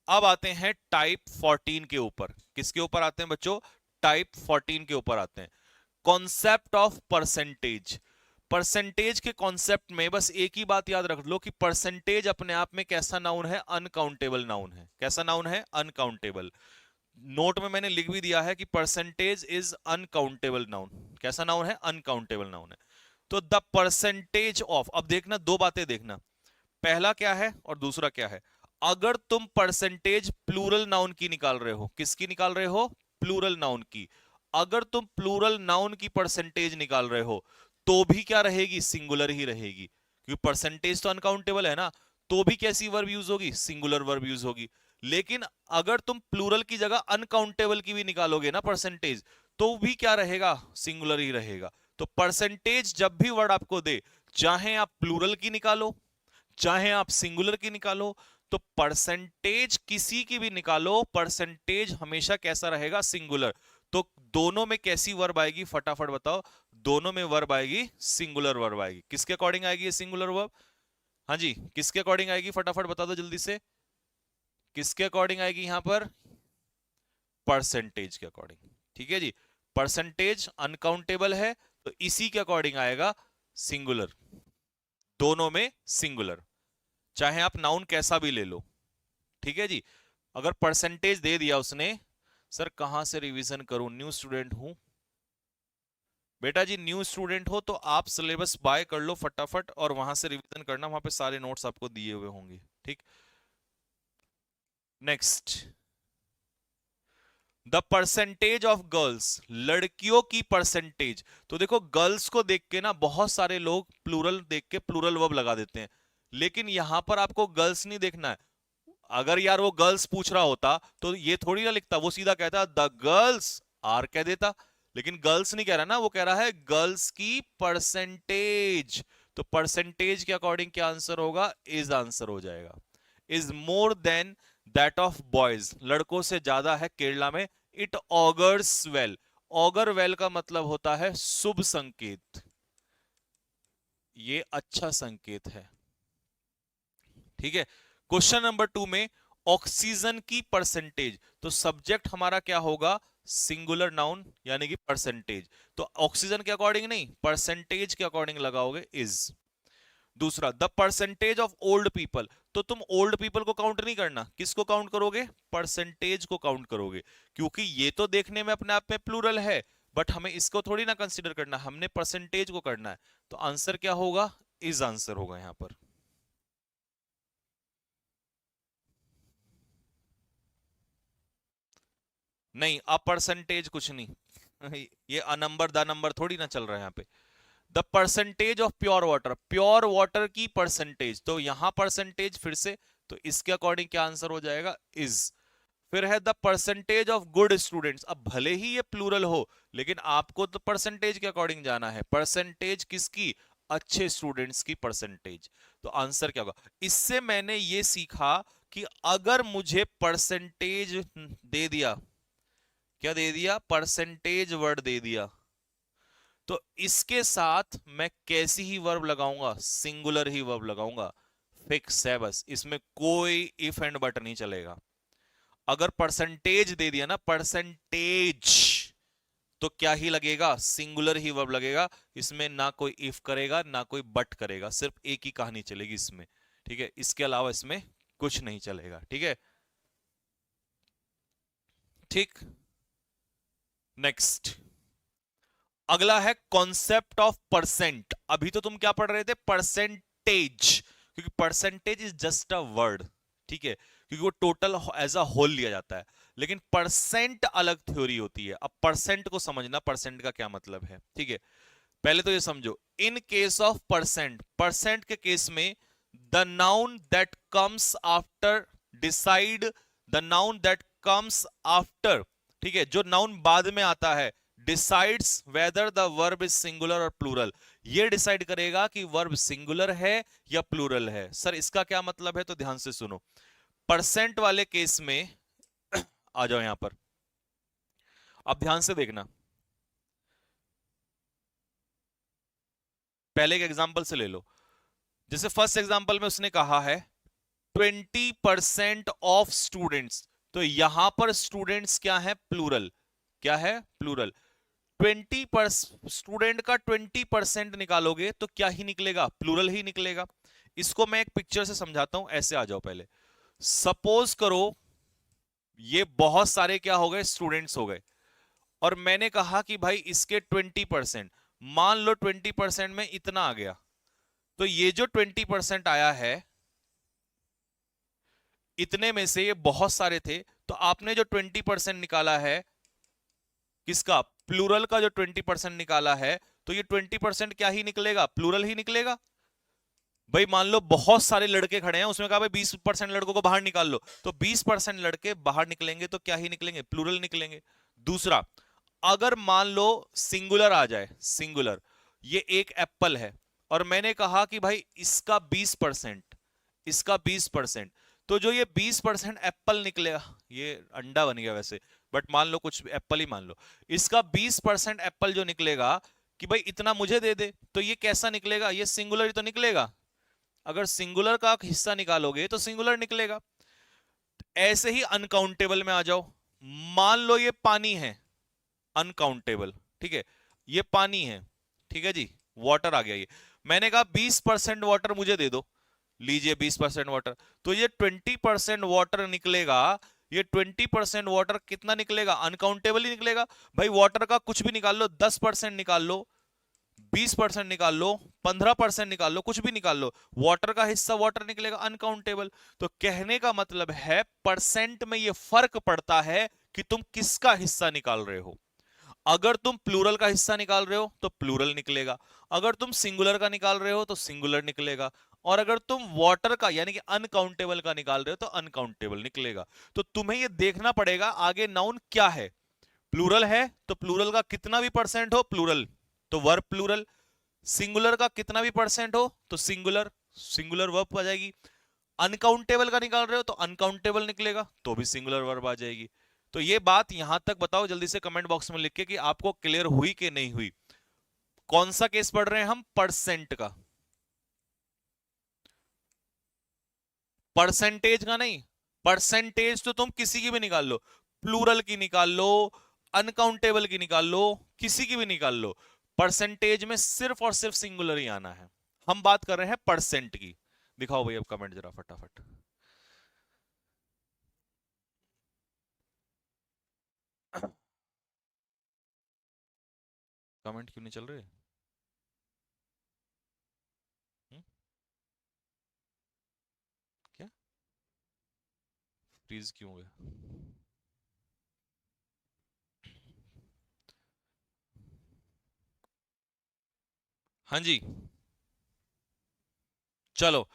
अब आते हैं टाइप 14 के ऊपर। किसके ऊपर आते हैं बच्चों? टाइप 14 के ऊपर आते हैं। Concept of percentage. परसेंटेज के कॉन्सेप्ट में बस एक ही बात याद रख लो कि परसेंटेज अपने आप में कैसा नाउन है? अनकाउंटेबल नाउन है। कैसा नाउन है? अनकाउंटेबल। नोट में मैंने लिख भी दिया है कि परसेंटेज इज अनकाउंटेबल नाउन। कैसा नाउन है? अनकाउंटेबल नाउन है। तो द परसेंटेज ऑफ, अब देखना दो बातें देखना, पहला क्या है और दूसरा क्या है। अगर तुम परसेंटेज प्लूरल नाउन की निकाल रहे हो, किसकी निकाल रहे हो? प्लूरल नाउन की। अगर तुम प्लूरल नाउन की परसेंटेज निकाल रहे हो तो भी क्या रहेगी? सिंगुलर ही रहेगी, क्योंकि परसेंटेज तो अनकाउंटेबल है ना। तो भी कैसी वर्ब यूज होगी? सिंगुलर वर्ब यूज होगी। लेकिन अगर तुम प्लूरल की जगह अनकाउंटेबल की भी निकालोगे ना परसेंटेज, तो भी क्या रहेगा? सिंगुलर ही रहेगा। तो परसेंटेज जब भी वर्ड आपको दे, चाहे आप प्लूरल की निकालो चाहे आप सिंगुलर की निकालो, तो परसेंटेज किसी की भी निकालो, परसेंटेज हमेशा कैसा रहेगा? सिंगुलर। तो दोनों में कैसी वर्ब आएगी? फटाफट बताओ। दोनों में वर्ब आएगी सिंगुलर वर्ब आएगी। किसके अकॉर्डिंग आएगी ये सिंगुलर वर्ब? हाँ जी, किसके अकॉर्डिंग आएगी? फटाफट बता दो जल्दी से। किसके अकॉर्डिंग आएगी यहां पर? परसेंटेज के अकॉर्डिंग। ठीक है जी। परसेंटेज अनकाउंटेबल है तो इसी के अकॉर्डिंग आएगा सिंगुलर। दोनों में सिंगुलर, चाहे आप नाउन कैसा भी ले लो। ठीक है जी। अगर परसेंटेज दे दिया उसने, सर कहां से रिवीजन करूं, न्यू स्टूडेंट हूं। बेटा जी न्यू स्टूडेंट हो तो आप सिलेबस बाय कर लो फटाफट और वहां से रिवीजन करना, वहां पे सारे नोट्स आपको दिए हुए होंगे। ठीक। Next, the percentage of girls, लड़कियों की परसेंटेज। तो देखो गर्ल्स को देख के ना बहुत सारे लोग प्लूरल देख के प्लूरल वर्ब लगा देते हैं, लेकिन यहां पर आपको गर्ल्स नहीं देखना है। अगर यार वो गर्ल्स पूछ रहा होता तो ये थोड़ी ना लिखता, वो सीधा कहता द गर्ल्स आर कह देता। लेकिन गर्ल्स नहीं कह रहा ना, वो कह रहा है गर्ल्स की परसेंटेज। तो परसेंटेज के अकॉर्डिंग क्या आंसर होगा? इज आंसर हो जाएगा। Is more than that of boys, लड़कों से ज्यादा है केरला में। It augurs well, auger well का मतलब होता है शुभ संकेत, ये अच्छा संकेत है। ठीक है। क्वेश्चन नंबर 2 में ऑक्सीजन की परसेंटेज, तो सब्जेक्ट हमारा क्या होगा? सिंगुलर नाउन यानी कि परसेंटेज। तो ऑक्सीजन के अकॉर्डिंग नहीं, परसेंटेज के अकॉर्डिंग लगाओगे इज। दूसरा, the percentage of old people, तो तुम ओल्ड पीपल को काउंट नहीं करना, किसको काउंट करोगे? परसेंटेज को काउंट करोगे, क्योंकि ये तो देखने में अपने आप में प्लूरल है, बट हमें इसको थोड़ी ना कंसीडर करना, हमने परसेंटेज को करना है। तो आंसर क्या होगा? इज आंसर होगा यहां पर। नहीं, अब परसेंटेज कुछ नहीं ये अनंबर द नंबर थोड़ी ना चल रहा है यहाँ पे। The percentage of pure water, pure water की परसेंटेज, तो यहां परसेंटेज फिर से, तो इसके अकॉर्डिंग क्या आंसर हो जाएगा? इज। फिर है the percentage of good students, अब भले ही ये प्लूरल हो लेकिन आपको तो परसेंटेज के अकॉर्डिंग जाना है। परसेंटेज किसकी? अच्छे स्टूडेंट्स की परसेंटेज। तो आंसर क्या होगा? इससे मैंने ये सीखा कि अगर मुझे परसेंटेज दे दिया, क्या दे दिया? परसेंटेज वर्ड दे दिया, तो इसके साथ मैं कैसी ही वर्ब लगाऊंगा? सिंगुलर ही वर्ब लगाऊंगा। फिक्स है बस, इसमें कोई इफ एंड बट नहीं चलेगा। अगर परसेंटेज दे दिया ना, परसेंटेज, तो क्या ही लगेगा? सिंगुलर ही वर्ब लगेगा। इसमें ना कोई इफ करेगा ना कोई बट करेगा, सिर्फ एक ही कहानी चलेगी इसमें। ठीक है, इसके अलावा इसमें कुछ नहीं चलेगा। ठीक है। ठीक। नेक्स्ट, अगला है कॉन्सेप्ट ऑफ परसेंट। अभी तो तुम क्या पढ़ रहे थे? परसेंटेज, क्योंकि percentage is just a word. ठीक है, क्योंकि वो टोटल एज अ होल लिया जाता है, लेकिन परसेंट अलग थ्योरी होती है। अब परसेंट को समझना, परसेंट का क्या मतलब है। ठीक है, पहले तो ये समझो, in case of percent, percent के केस में the noun that comes after, decide, the noun that comes after, ठीक है, जो नाउन बाद में आता है, decides whether the verb is singular और प्लूरल। ये डिसाइड करेगा कि वर्ब सिंगुलर है या प्लूरल है। सर इसका क्या मतलब है? तो ध्यान से सुनो। परसेंट वाले केस में आ जाओ यहां पर, अब ध्यान से देखना। पहले एक एग्जांपल से ले लो, जैसे फर्स्ट एग्जांपल में उसने कहा है 20% ऑफ स्टूडेंट्स, तो यहां पर स्टूडेंट्स क्या है, प्लूरल, क्या है, प्लूरल। 20% का 20% निकालोगे तो क्या ही निकलेगा, प्लूरल ही निकलेगा। इसको मैं एक पिक्चर से समझाता हूं, ऐसे आ जाओ पहले। सपोज करो ये बहुत सारे क्या हो गए, स्टूडेंट्स हो गए, और मैंने कहा कि भाई इसके 20%, मान लो 20% में इतना आ गया, तो ये जो 20% आया है, इतने में से ये बहुत सारे थे, तो आपने जो 20% निकाला है, किसका, प्लूरल का जो 20% निकाला है, तो ये 20% क्या ही निकलेगा, प्लूरल ही निकलेगा। भाई मान लो बहुत सारे लड़के खड़े हैं, उसमें कहा भाई 20% लड़कों को बाहर निकाल लो, तो 20% लड़के बाहर निकलेंगे तो क्या ही निकलेंगे, प्लूरल निकलेंगे। दूसरा, अगर मान लो सिंगुलर आ जाए, सिंगुलर, ये एक एप्पल है, और मैंने कहा कि भाई इसका 20%, इसका 20%, तो जो ये 20% एप्पल निकलेगा, ये अंडा बन गया वैसे, बट मान लो कुछ एप्पल ही मान लो, इसका 20% एप्पल जो निकलेगा, कि भाई इतना मुझे दे दे, तो ये कैसा निकलेगा, ये सिंगुलर ही तो निकलेगा। अगर सिंगुलर का हिस्सा निकालोगे तो सिंगुलर निकलेगा। ऐसे ही अनकाउंटेबल में आ जाओ, मान लो ये पानी है, अनकाउंटेबल, ठीक है, ये पानी है, ठीक है जी, वाटर आ गया, ये मैंने कहा 20% वाटर मुझे दे दो, लीजिए 20% वाटर, तो ये 20% वाटर निकलेगा। ये 20% वाटर कितना निकलेगा, अनकाउंटेबल ही निकलेगा। भाई वाटर का कुछ भी निकाल लो, 10% निकाल लो, 20% निकाल लो, 15% निकाल लो, कुछ भी निकाल लो, वाटर का हिस्सा वाटर निकलेगा, अनकाउंटेबल। तो कहने का मतलब है परसेंट में ये फर्क पड़ता है कि तुम किसका हिस्सा निकाल रहे हो। अगर तुम प्लूरल का हिस्सा निकाल रहे हो तो प्लूरल निकलेगा, अगर तुम सिंगुलर का निकाल रहे हो तो सिंगुलर निकलेगा, और अगर तुम वाटर का यानी कि अनकाउंटेबल का निकाल रहे हो तो अनकाउंटेबल निकलेगा। तो तुम्हें यह देखना पड़ेगा आगे नाउन क्या है, प्लूरल है तो प्लूरल का कितना भी परसेंट हो प्लूरल, तो वर्ब प्लूरल। सिंगुलर का कितना भी परसेंट हो तो सिंगुलर, सिंगुलर वर्ब आ जाएगी। अनकाउंटेबल का निकाल रहे हो तो अनकाउंटेबल निकलेगा, तो भी सिंगुलर वर्ब आ जाएगी। तो ये बात यहां तक बताओ जल्दी से कमेंट बॉक्स में लिख के कि आपको क्लियर हुई कि नहीं हुई। कौन सा केस पढ़ रहे हैं हम, परसेंट का, परसेंटेज का नहीं। परसेंटेज तो तुम किसी की भी निकाल लो, प्लूरल की निकाल लो, अनकाउंटेबल की निकाल लो, किसी की भी निकाल लो, परसेंटेज में सिर्फ और सिर्फ सिंगुलर ही आना है। हम बात कर रहे हैं परसेंट की। दिखाओ भाई अब कमेंट जरा फटाफट। कमेंट क्यों नहीं चल रहे, हुँ? क्या फ्रीज क्यों हो गया? हाँ जी, चलो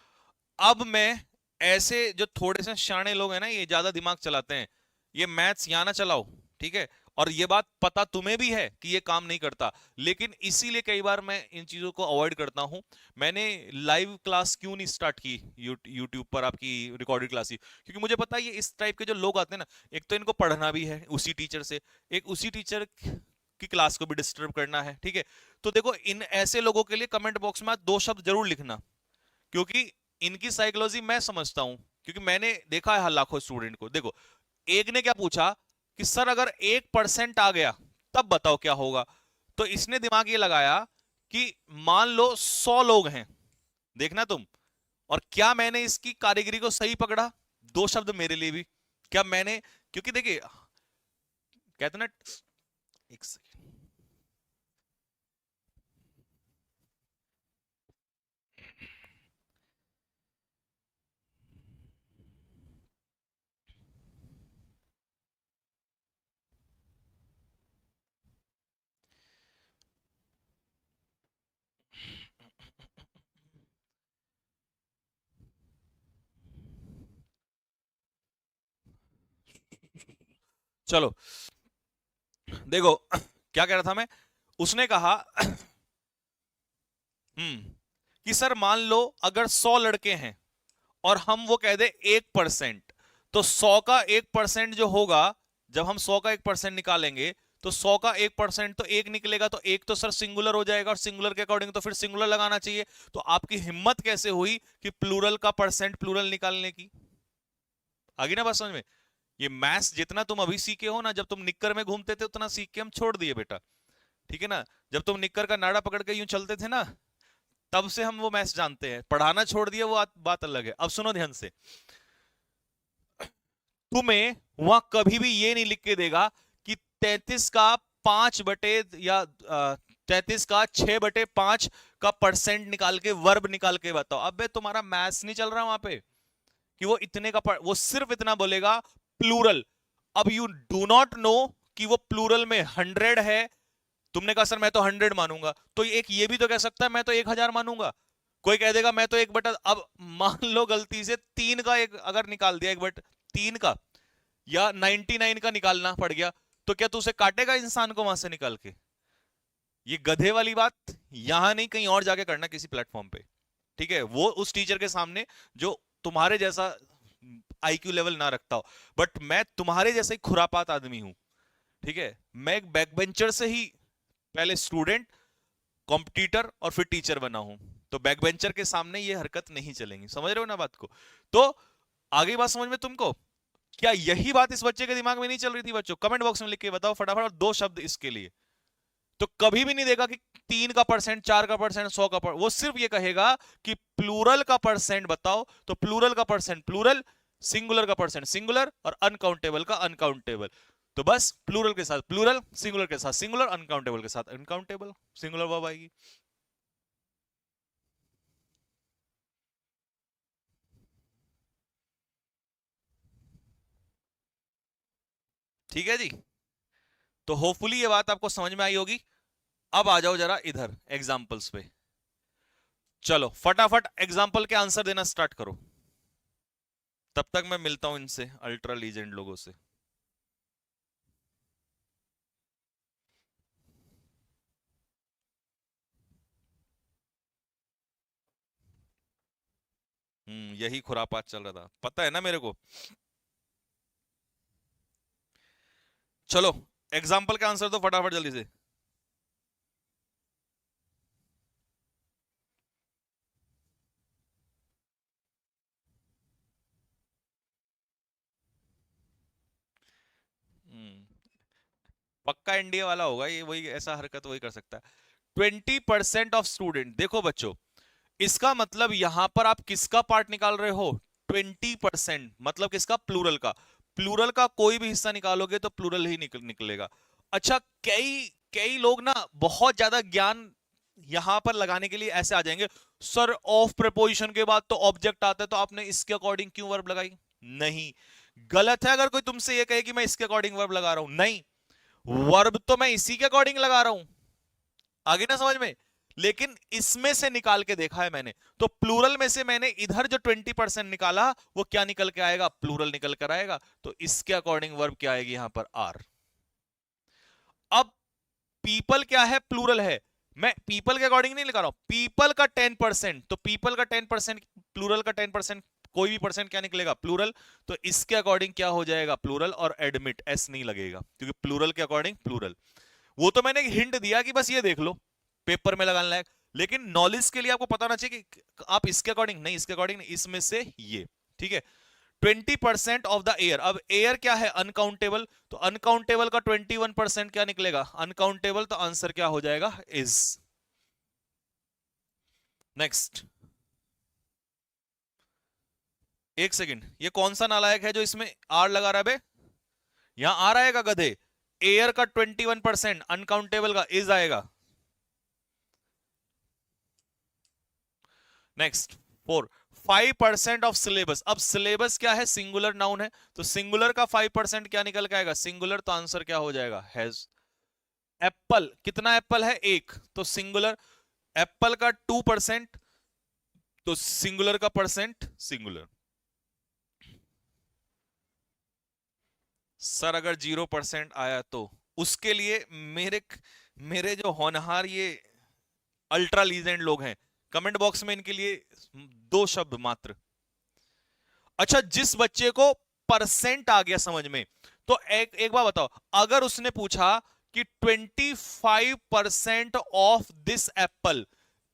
अब मैं, ऐसे जो थोड़े से शाणे लोग हैं ना, ये ज्यादा दिमाग चलाते हैं, ये मैथ्स यहां ना चलाओ, ठीक है। और ये बात पता तुम्हें भी है कि ये काम नहीं करता, लेकिन इसीलिए कई बार मैं इन चीजों को अवॉइड करता हूं। मैंने लाइव क्लास क्यों नहीं स्टार्ट की यूट्यूब पर, आपकी रिकॉर्डेड क्लास ही, क्योंकि मुझे पता है ये इस टाइप के जो लोग आते हैं ना, एक तो इनको पढ़ना भी है उसी टीचर से, एक उसी टीचर की क्लास को भी डिस्टर्ब करना है, ठीक है। तो देखो इन ऐसे लोगों के लिए कमेंट बॉक्स में दो शब्द जरूर लिखना, क्योंकि इनकी साइकोलॉजी मैं समझता हूं, क्योंकि मैंने देखा है हर लाखों स्टूडेंट को। देखो एक ने क्या पूछा कि सर अगर 1% आ गया तब बताओ क्या होगा, तो इसने दिमाग ये लगाया कि मान लो 100 लोग हैं, देखना तुम, और क्या मैंने इसकी कारीगरी को सही पकड़ा, दो शब्द मेरे लिए भी, क्या मैंने, क्योंकि देखिए कहते ना, एक सेकंड, चलो देखो क्या कह रहा था मैं, उसने कहा कि सर मान लो अगर 100 लड़के हैं और हम वो कह दे 1%, तो 100 का 1% जो होगा, जब हम 100 का 1% निकालेंगे तो 100 का 1% तो एक निकलेगा, तो एक तो सर सिंगुलर हो जाएगा, और सिंगुलर के अकॉर्डिंग तो फिर सिंगुलर लगाना चाहिए। तो आपकी हिम्मत कैसे हुई कि प्लूरल का परसेंट प्लूरल निकालने की? आगे ना बात समझ में? ये मैथ्स जितना तुम अभी सीखे हो ना, जब तुम निक्कर में घूमते थे उतना सीख के हम छोड़ दिए बेटा, ठीक है ना। जब तुम निक्कर का नाड़ा पकड़ के यूं चलते थे ना, तब से हम वो मैथ्स जानते हैं। पढ़ाना छोड़ दिया वो बात अलग है। अब सुनो ध्यान से, तुम्हें वहां कभी भी ये नहीं लिख के देगा कि 33 का 5 बटे या 33 का 6/5 का परसेंट निकाल के वर्ब निकाल के बताओ। अबे तुम्हारा मैथ्स नहीं चल रहा वहां पे कि वो इतने का वो सिर्फ इतना बोलेगा प्लूरल। अब यू डू नॉट नो कि वो प्लूरल में 100 है। तुमने कहा सर मैं तो 100 मानूंगा, तो एक ये भी तो कह सकता है मैं तो 1000 मानूंगा। कोई कह देगा मैं तो 1/, अब मान लो गलती से 3 का एक अगर निकाल दिया, 1/3 का या 99 का निकालना पड़ गया, तो क्या तू उसे काटेगा इंसान को वहां से निकाल के? ये गधे वाली बात यहां नहीं, कहीं और जाके करना किसी प्लेटफॉर्म पे, ठीक है। वो उस टीचर के सामने जो तुम्हारे जैसा आईक्यू लेवल ना रखता हो। बट मैं तुम्हारे जैसा ही खुरापात आदमी हूं, ठीक है। मैं एक बैक बेंचर से ही पहले स्टूडेंट, कॉम्पिटिटर और फिर टीचर बना हूं। तो बैक बेंचर के सामने ये हरकत नहीं चलेंगी, समझ रहे हो ना बात को? तो आगे बात समझ में तुमको? क्या यही बात इस बच्चे के दिमाग में नहीं चल रही थी बच्चों? कमेंट बॉक्स में लिख के बताओ फटाफट, और 2 शब्द इसके लिए। तो कभी भी नहीं देगा कि 3 का परसेंट, 4 का परसेंट, 100 का परसेंट। वो सिर्फ ये कहेगा कि प्लूरल का परसेंट बताओ। तो प्लूरल का परसेंट प्लूरल, सिंगुलर का परसेंट सिंगुलर, और अनकाउंटेबल का अनकाउंटेबल। तो बस प्लूरल के साथ प्लूरल, सिंगुलर के साथ सिंगुलर, अनकाउंटेबल के साथ अनकाउंटेबल, सिंगुलर वर्ब आएगी। ठीक है जी। तो होपफुली ये बात आपको समझ में आई होगी। अब आ जाओ जरा इधर एग्जाम्पल्स पे। चलो फटाफट एग्जाम्पल के आंसर देना स्टार्ट करो, तब तक मैं मिलता हूं इनसे अल्ट्रा लीजेंड लोगों से। यही खुरापात चल रहा था, पता है ना मेरे को। चलो एग्जाम्पल का आंसर दो फटाफट जल्दी से। पक्का एनडीए वाला होगा ये, वही ऐसा हरकत वही कर सकता है। 20% ऑफ स्टूडेंट, देखो बच्चों, इसका मतलब यहां पर आप किसका पार्ट निकाल रहे हो? 20%, मतलब किसका? प्लूरल का। प्लूरल का कोई भी हिस्सा निकालोगे तो प्लूरल ही निकलेगा। अच्छा, कई कई लोग ना बहुत ज्यादा ज्ञान यहां पर लगाने के लिए ऐसे आ जाएंगे, सर ऑफ प्रीपोजिशन के बाद तो ऑब्जेक्ट आता है, तो आपने इसके अकॉर्डिंग क्यों वर्ब लगाई? नहीं, गलत है अगर कोई तुमसे ये कहे कि मैं इसके अकॉर्डिंग वर्ब लगा रहा हूं। नहीं, वर्ब तो मैं इसी के अकॉर्डिंग लगा रहा हूं। आगे ना समझ में? लेकिन इसमें से निकाल के देखा है मैंने, तो प्लूरल में से मैंने इधर जो 20% निकाला, वो क्या निकल के आएगा? प्लूरल निकल कर आएगा। तो इसके अकॉर्डिंग वर्ब क्या आएगी यहां पर? आर। अब पीपल क्या है? प्लूरल है। मैं पीपल के अकॉर्डिंग नहीं लिखा रहा हूं, पीपल का 10%, तो पीपल का 10%, प्लूरल का 10%, कोई भी परसेंट क्या निकलेगा? प्लूरल। तो इसके अकॉर्डिंग क्या हो जाएगा? प्लूरल। और एडमिट एस नहीं लगेगा, क्योंकि प्लूरल के अकॉर्डिंग प्लूरल। वो तो मैंने हिंट दिया कि बस ये देख लो, पेपर में लगाने लायक। लेकिन नॉलेज के लिए आपको पता होना चाहिए कि आप इसके अकॉर्डिंग नहीं, इसके अकॉर्डिंग नहीं, इसमें से ये, ठीक है। 20% ऑफ द एयर, अब एयर क्या है? अनकाउंटेबल। तो अनकाउंटेबल का 21% क्या निकलेगा? अनकाउंटेबल। तो आंसर क्या हो जाएगा? इज। नेक्स्ट, एक सेकंड, ये कौन सा नालायक है जो इसमें आर लगा रहा है बे? यहां आर आएगा गधे। एयर का 21%, अनकाउंटेबल का इज आएगा। Next 4, 5% of syllabus. अब सिलेबस क्या है? सिंगुलर नाउन है, तो सिंगुलर का 5% क्या निकल के आएगा? सिंगुलर। तो आंसर क्या हो जाएगा? हैज। एप्पल, कितना एप्पल है? एक, तो सिंगुलर। एप्पल का 2%, तो सिंगुलर का परसेंट सिंगुलर। सर अगर 0% आया तो उसके लिए मेरे मेरे जो होनहार ये अल्ट्रा लीजेंड लोग हैं, कमेंट बॉक्स में इनके लिए 2 शब्द मात्र। अच्छा, जिस बच्चे को परसेंट आ गया समझ में, तो एक एक बार बताओ, अगर उसने पूछा कि 25% ऑफ दिस एप्पल,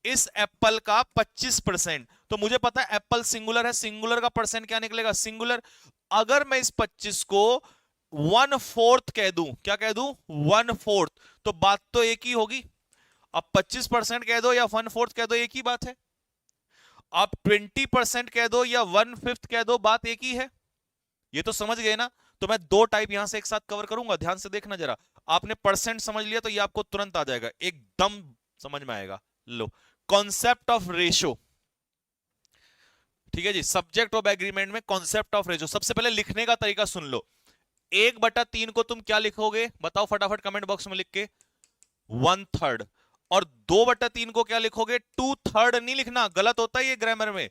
इस एप्पल का 25%। तो मुझे पता है एप्पल सिंगुलर है, सिंगुलर का परसेंट क्या निकलेगा, सिंगुलर। अगर मैं इस 25 को 1/4 कह दूं, क्या कह दूं, 1/4, तो बात तो एक ही होगी। अब 25% कह दो या 1/4 कह दो, एक ही बात है। आप 20% कह दो या 1/5 कह दो, बात एक ही है। ये तो समझ गए ना। तो मैं दो टाइप यहां से एक साथ कवर करूंगा, ध्यान से देखना जरा। आपने परसेंट समझ लिया तो ये आपको तुरंत आ जाएगा, एकदम समझ में आएगा। लो, कॉन्सेप्ट ऑफ रेशो, ठीक है जी, सब्जेक्ट ऑफ एग्रीमेंट में कॉन्सेप्ट ऑफ रेशो। सबसे पहले लिखने का तरीका सुन लो। 1/3 को तुम क्या लिखोगे, बताओ फटाफट कमेंट बॉक्स में लिख के, 1/3। और 2/3 को क्या लिखोगे, 2/3 नहीं लिखना, गलत होता है ये ग्रामर में,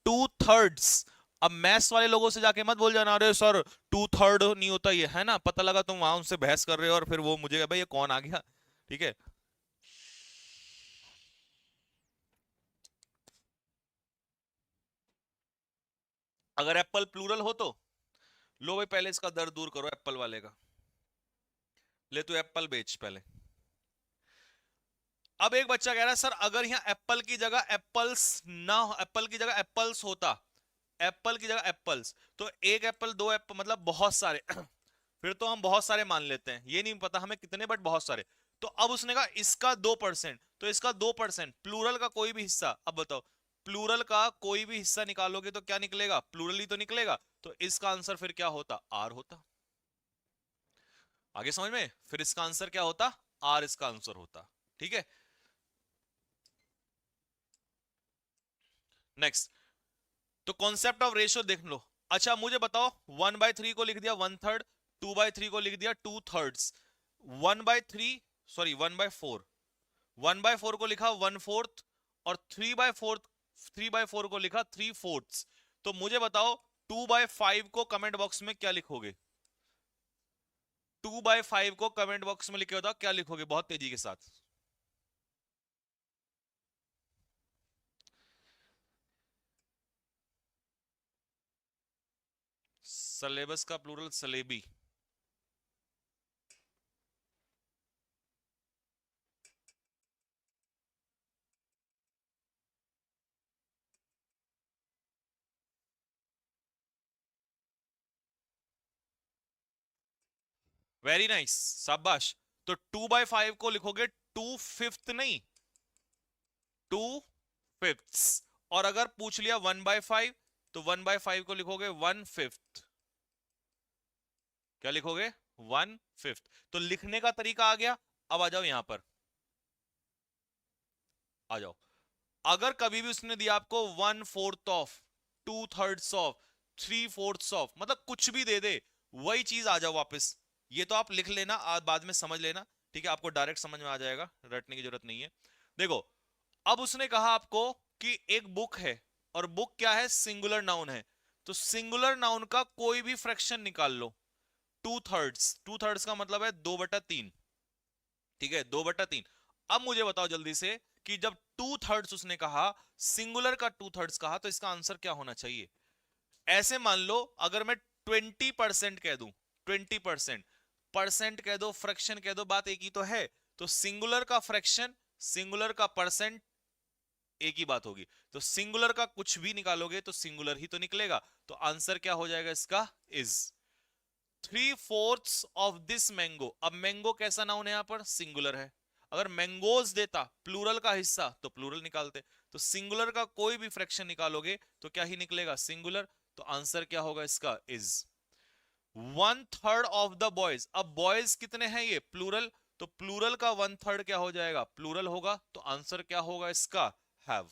2/3। अब मैथ्स वाले लोगों से जाके मत बोल जाना, अरे सर 2/3 नहीं होता ये, है ना, पता लगा तुम वहां उनसे बहस कर रहे हो और फिर वो मुझे भाई ये कौन आ गया, ठीक है। अगर एप्पल प्लूरल हो तो लो भाई, पहले इसका दर्द दूर करो एप्पल वाले का, ले तू एप्पल बेच पहले। अब एक बच्चा कह रहा है सर अगर यहाँ एप्पल की जगह एप्पल्स ना, एप्पल की जगह एप्पल्स होता, एप्पल की जगह एप्पल्स, तो एक एप्पल दो एप्पल मतलब बहुत सारे फिर तो हम बहुत सारे मान लेते हैं, ये नहीं पता हमें कितने बट बहुत सारे। तो अब उसने कहा इसका 2%, तो इसका 2%, प्लूरल का कोई भी हिस्सा, अब बताओ प्लूरल का कोई भी हिस्सा निकालोगे तो क्या निकलेगा, प्लूरल ही तो निकलेगा। तो इसका आंसर फिर क्या होता, आर होता। आगे समझ में, फिर इसका आंसर क्या होता, आर इसका आंसर होता, ठीक है। नेक्स्ट, तो कॉन्सेप्ट ऑफ रेशियो देख लो। अच्छा मुझे बताओ, 1/3 को लिख दिया 1/3, 2/3 को लिख दिया 2/3, 1/3, सॉरी 1/4, 1/4 को लिखा 1/4, और 3/4 को लिखा 3/4। तो मुझे बताओ 2/5 को कमेंट बॉक्स में क्या लिखोगे, 2/5 को कमेंट बॉक्स में लिख के बताओ क्या लिखोगे, बहुत तेजी के साथ। सलेबस का प्लूरल सलेबी। वेरी नाइस, शाबाश। तो 2/5 को लिखोगे 2/5 नहीं, 2/5। और अगर पूछ लिया 1/5, तो 1/5 को लिखोगे 1/5। क्या लिखोगे, 1/5। तो लिखने का तरीका आ गया। अब आ जाओ यहां पर, आ जाओ। अगर कभी भी उसने दिया आपको 1/4 ऑफ, 2/3 ऑफ, 3/4 ऑफ, मतलब कुछ भी दे दे, वही चीज आ जाओ वापस। ये तो आप लिख लेना, बाद में समझ लेना, ठीक है, आपको डायरेक्ट समझ में आ जाएगा, रटने की जरूरत नहीं है। देखो, अब उसने कहा आपको कि एक बुक है, और बुक क्या है, सिंगुलर नाउन है। तो सिंगुलर नाउन का कोई भी फ्रैक्शन निकाल लो। 2/3, 2/3 का मतलब है 2/3, ठीक है, 2/3। अब मुझे बताओ जल्दी से कि जब 2/3 उसने कहा, सिंगुलर का 2/3 कहा, तो इसका आंसर क्या होना चाहिए। ऐसे मान लो अगर मैं 20% कह दूं, 20% परसेंट कह दो, फ्रैक्शन कह दो, बात एक ही तो है। तो सिंगुलर का फ्रैक्शन, सिंगुलर का परसेंट, एक ही बात होगी। तो सिंगुलर का कुछ भी निकालोगे तो सिंगुलर ही तो निकलेगा। तो आंसर क्या हो जाएगा इसका, इज 3/4 ऑफ दिस मैंगो। अब मैंगो कैसा नाउन है, यहां पर सिंगुलर है। अगर मैंगोज देता प्लूरल का हिस्सा तो प्लूरल निकालते। तो सिंगुलर का कोई भी फ्रैक्शन निकालोगे तो क्या ही निकलेगा, सिंगुलर। तो आंसर क्या होगा इसका, इज 1/3 ऑफ द बॉयज। अब बॉयज कितने हैं, ये प्लूरल, तो प्लूरल का 1/3 क्या हो जाएगा, प्लूरल होगा। तो आंसर क्या होगा इसका, हैव।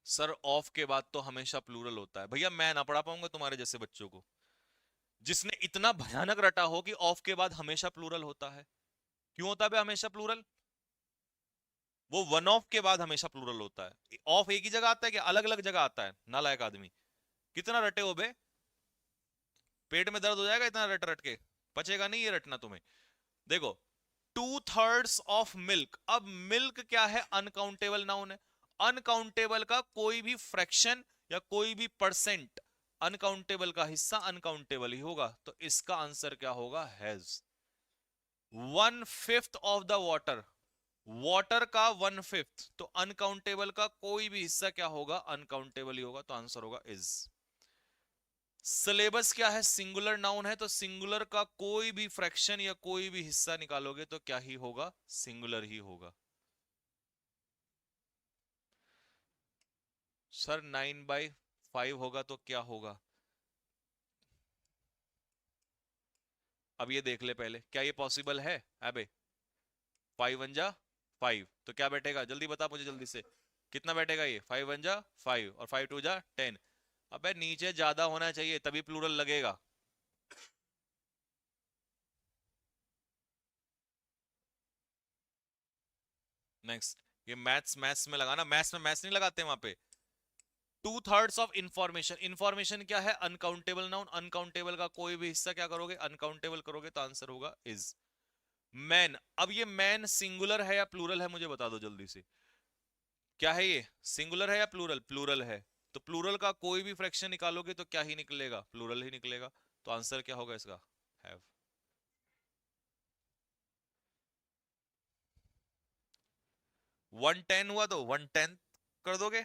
सर ऑफ के बाद तो हमेशा प्लूरल होता है भैया, मैं ना पढ़ा पाऊंगा तुम्हारे जैसे बच्चों को जिसने इतना भयानक रटा हो कि ऑफ के बाद हमेशा प्लूरल होता है। क्यों होता है हमेशा प्लूरल, वो वन ऑफ के बाद हमेशा प्लूरल होता है। ऑफ एक ही जगह आता है कि अलग अलग जगह आता है, नालायक आदमी, कितना रटे हो बे, पेट में दर्द हो जाएगा इतना रट रट के, पचेगा नहीं ये रटना तुम्हें। देखो, 2/3 ऑफ मिल्क। अब मिल्क क्या है, अनकाउंटेबल नाउन है। अनकाउंटेबल का कोई भी फ्रैक्शन या कोई भी परसेंट अनकाउंटेबल का हिस्सा अनकाउंटेबल ही होगा, तो इसका आंसर क्या होगा? Has. 1/5 of the water, water का 1/5, तो अनकाउंटेबल का कोई भी हिस्सा क्या होगा? अनकाउंटेबल ही होगा, तो आंसर होगा इज। सिलेबस क्या है? सिंगुलर नाउन है, तो सिंगुलर का कोई भी फ्रैक्शन या कोई भी हिस्सा निकालोगे तो क्या ही होगा? सिंगुलर ही होगा। सर 9/5 होगा तो क्या होगा? अब ये देख ले पहले, क्या ये पॉसिबल है? अबे 5 1 जा 5, तो क्या बैठेगा? जल्दी बता मुझे जल्दी से, कितना बैठेगा ये? 5 1 जा 5 और 5 2 जा 10। अबे नीचे ज्यादा होना चाहिए तभी प्लूरल लगेगा। नेक्स्ट, ये मैथ्स मैथ्स में लगाना, मैथ्स में मैथ्स नहीं लगाते वहां पे। 2/3 ऑफ इंफॉर्मेशन, इंफॉर्मेशन क्या है? अनकाउंटेबल नाउन, अनकाउंटेबल का कोई भी हिस्सा क्या करोगे? अनकाउंटेबल करोगे, तो आंसर होगा इज। मैन, अब ये मैन सिंगुलर है या प्लूरल है मुझे बता दो जल्दी से। क्या है ये? सिंगुलर है या प्लूरल? प्लूरल है। तो प्लूरल का कोई भी फ्रैक्शन निकालोगे तो क्या ही निकलेगा? प्लूरल ही निकलेगा, तो आंसर क्या होगा इसका? हैव। 110 हुआ तो 1/10 कर दोगे।